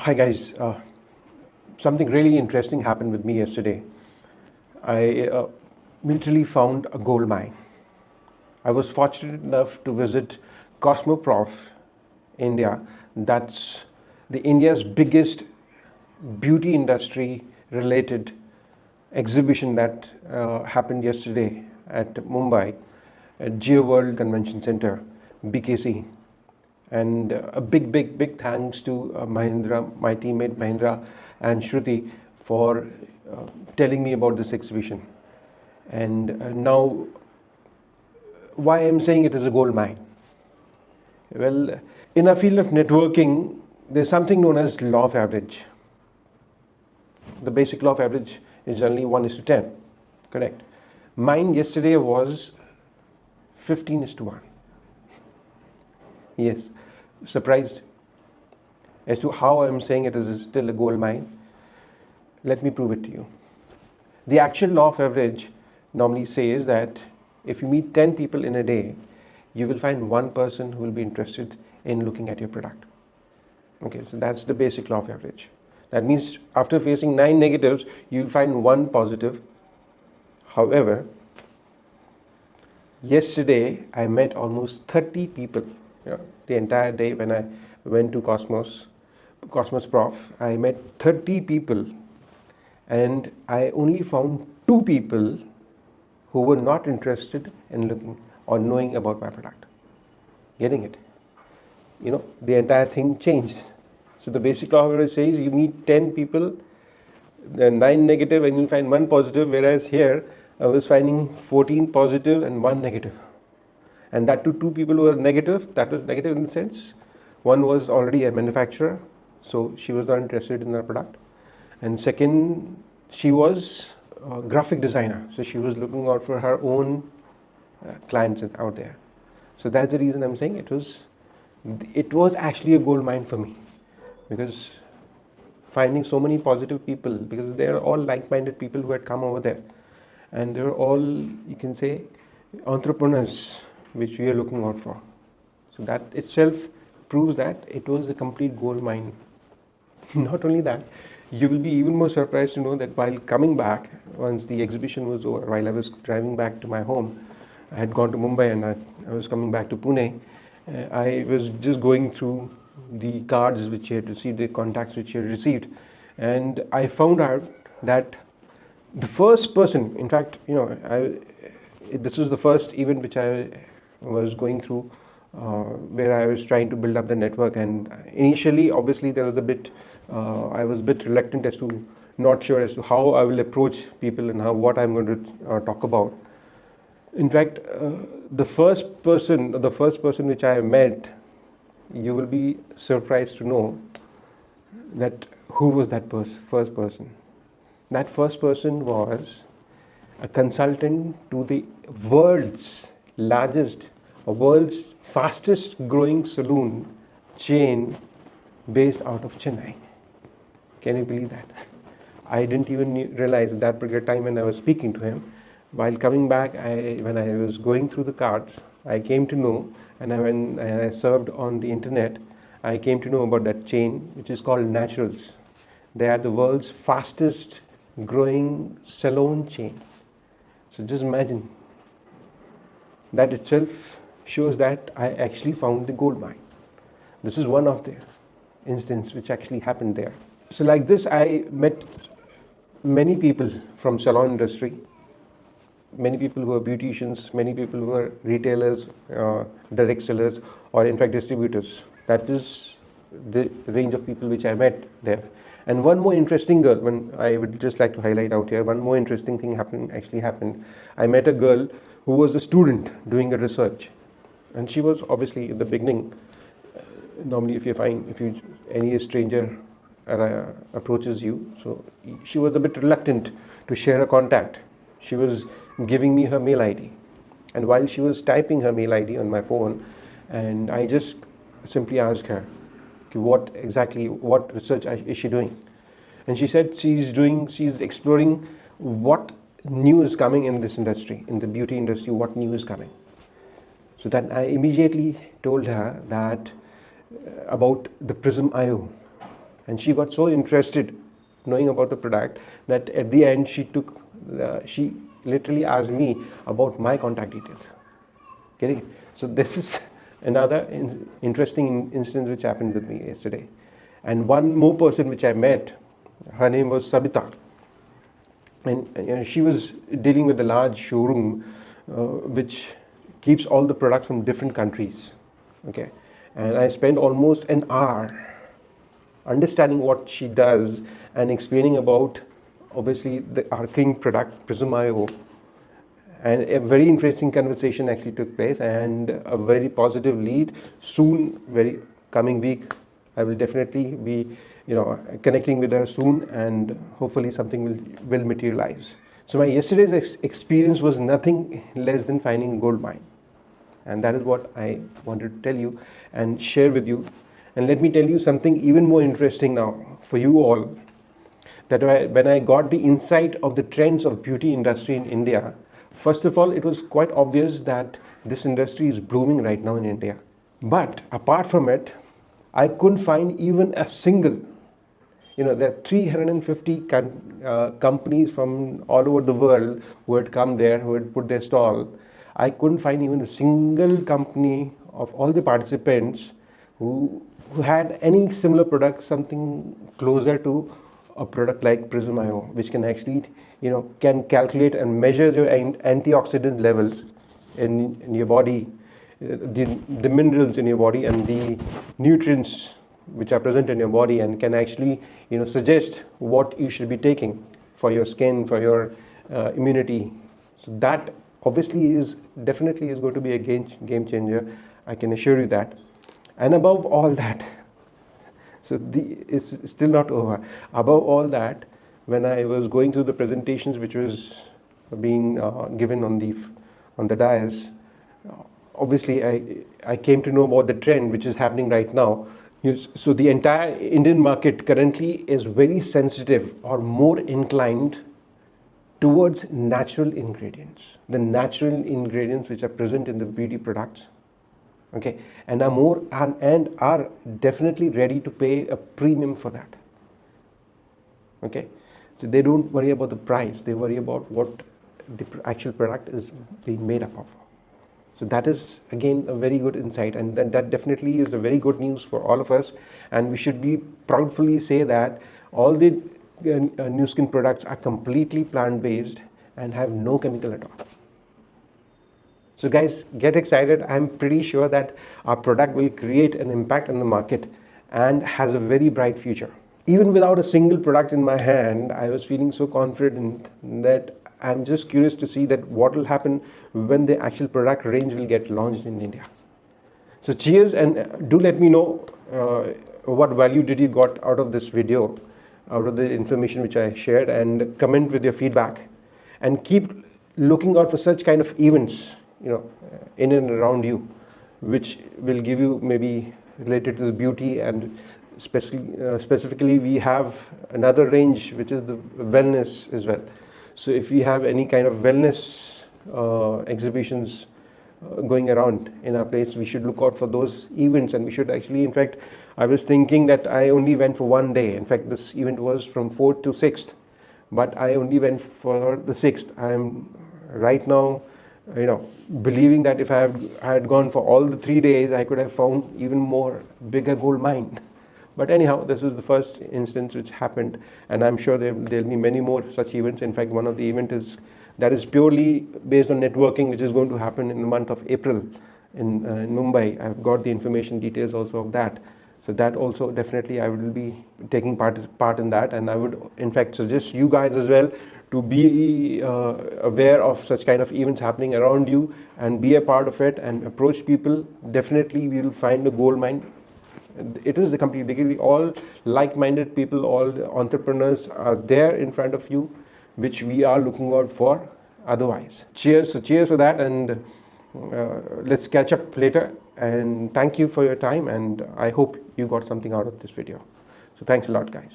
Hi guys, something really interesting happened with me yesterday. I literally found a gold mine. I was fortunate enough to visit Cosmoprof, India. That's the India's biggest beauty industry related exhibition that happened yesterday at Mumbai at Geo World Convention Center, BKC. And a big thanks to Mahindra, my teammate Mahindra and Shruti for telling me about this exhibition. And now, why I'm saying it is a gold mine? Well, in our field of networking, there's something known as law of average. The basic law of average is generally 1:10, correct? Mine yesterday was 15:1. Yes, surprised as to how I'm saying it is still a gold mine. Let me prove it to you. The actual law of average normally says that if you meet 10 people in a day, you will find one person who will be interested in looking at your product. Okay, so that's the basic law of average. That means after facing 9 negatives, you'll find one positive. However, yesterday I met almost 30 people. The entire day when I went to Cosmoprof, I met 30 people and I only found 2 people who were not interested in looking or knowing about my product. Getting it? The entire thing changed. So the basic law of average says you meet 10 people, then 9 negative and you find 1 positive, whereas here I was finding 14 positive and 1 negative. And that to 2 people who were negative. That was negative in the sense one was already a manufacturer, so she was not interested in our product, and second, she was a graphic designer, so she was looking out for her own clients out there. So that's the reason I'm saying it was actually a gold mine for me, because finding so many positive people, because they are all like-minded people who had come over there, and they were all, you can say, entrepreneurs which we are looking out for. So that itself proves that it was a complete gold mine. Not only that, you will be even more surprised to know that while coming back, once the exhibition was over, while I was driving back to my home, I had gone to Mumbai and I was coming back to Pune. I was just going through the cards which I had received, the contacts which I had received, and I found out that the first person, in fact, this was the first event which I was going through, where I was trying to build up the network, and initially obviously there was I was a bit reluctant as to, not sure as to how I will approach people and what I'm going to talk about. In fact, the first person which I met, you will be surprised to know that who was that first person. That first person was a consultant to the world's largest, world's fastest growing saloon chain based out of Chennai. Can you believe that? I didn't even realize at that particular time when I was speaking to him. While coming back, when I was going through the cards, I came to know, and when I served on the internet, I came to know about that chain which is called Naturals. They are the world's fastest growing salon chain. So just imagine. That itself shows that I actually found the gold mine. This is one of the instances which actually happened there. So like this, I met many people from salon industry, many people who are beauticians, many people who are retailers, direct sellers, or in fact distributors. That is the range of people which I met there. And one more interesting girl, I would just like to highlight out here, one more interesting thing actually happened. I met a girl who was a student doing a research, and she was obviously in the beginning. Normally, if any stranger approaches you, so she was a bit reluctant to share a contact. She was giving me her mail ID, and while she was typing her mail ID on my phone, and I just simply asked her, what research is she doing? And she said she's exploring what new is coming in this industry, in the beauty industry, what new is coming. So then I immediately told her that about the Prism IO. And she got so interested knowing about the product that at the end she literally asked me about my contact details. Getting it? So this is another interesting instance which happened with me yesterday. And one more person which I met, her name was Sabita, and she was dealing with a large showroom which keeps all the products from different countries. Okay, and I spent almost an hour understanding what she does and explaining about obviously our king product Prism.io, and a very interesting conversation actually took place and a very positive lead. Soon, very coming week, I will definitely be connecting with her soon, and hopefully something will materialize. So my yesterday's experience was nothing less than finding a gold mine, and that is what I wanted to tell you and share with you. And let me tell you something even more interesting now for you all, that when I got the insight of the trends of beauty industry in India, first of all, it was quite obvious that this industry is blooming right now in India. But apart from it, I couldn't find even a single, there are 350 companies from all over the world who had come there, who had put their stall. I couldn't find even a single company of all the participants who had any similar product, something closer to a product like Prism.io, which can actually, can calculate and measure your antioxidant levels in your body, the minerals in your body and the nutrients which are present in your body, and can actually, suggest what you should be taking for your skin, for your immunity. So that obviously is definitely going to be a game changer. I can assure you that. And above all that, it's still not over. Above all that, when I was going through the presentations which was being given on the dais, obviously I came to know about the trend which is happening right now. So the entire Indian market currently is very sensitive or more inclined towards natural ingredients, the natural ingredients which are present in the beauty products. Okay, and are definitely ready to pay a premium for that. Okay, so they don't worry about the price, they worry about what the actual product is being made up of. So that is again a very good insight, and that definitely is a very good news for all of us, and we should be proudly say that all the new skin products are completely plant-based and have no chemical at all. So guys, get excited. I'm pretty sure that our product will create an impact on the market and has a very bright future. Even without a single product in my hand, I was feeling so confident that I'm just curious to see that what will happen when the actual product range will get launched in India. So cheers, and do let me know what value did you got out of this video, out of the information which I shared, and comment with your feedback, and keep looking out for such kind of events in and around you, which will give you maybe related to the beauty, and specifically we have another range which is the wellness as well. So if we have any kind of wellness exhibitions going around in our place, we should look out for those events, and we should actually, in fact, I was thinking that I only went for one day. In fact, this event was from 4th to 6th, but I only went for the 6th. I am right now believing that if I had gone for all the 3 days, I could have found even more bigger gold mine. But anyhow, this is the first instance which happened, and I'm sure there'll be many more such events. In fact, one of the events that is purely based on networking, which is going to happen in the month of April in Mumbai. I've got the information details also of that. So that also definitely I will be taking part in that, and I would in fact suggest you guys as well to be aware of such kind of events happening around you and be a part of it and approach people. Definitely we will find a gold mine. It is the company, basically all like-minded people, all the entrepreneurs are there in front of you, which we are looking out for otherwise. Cheers, so cheers for that, and let's catch up later, and thank you for your time, and I hope you got something out of this video. So thanks a lot, guys.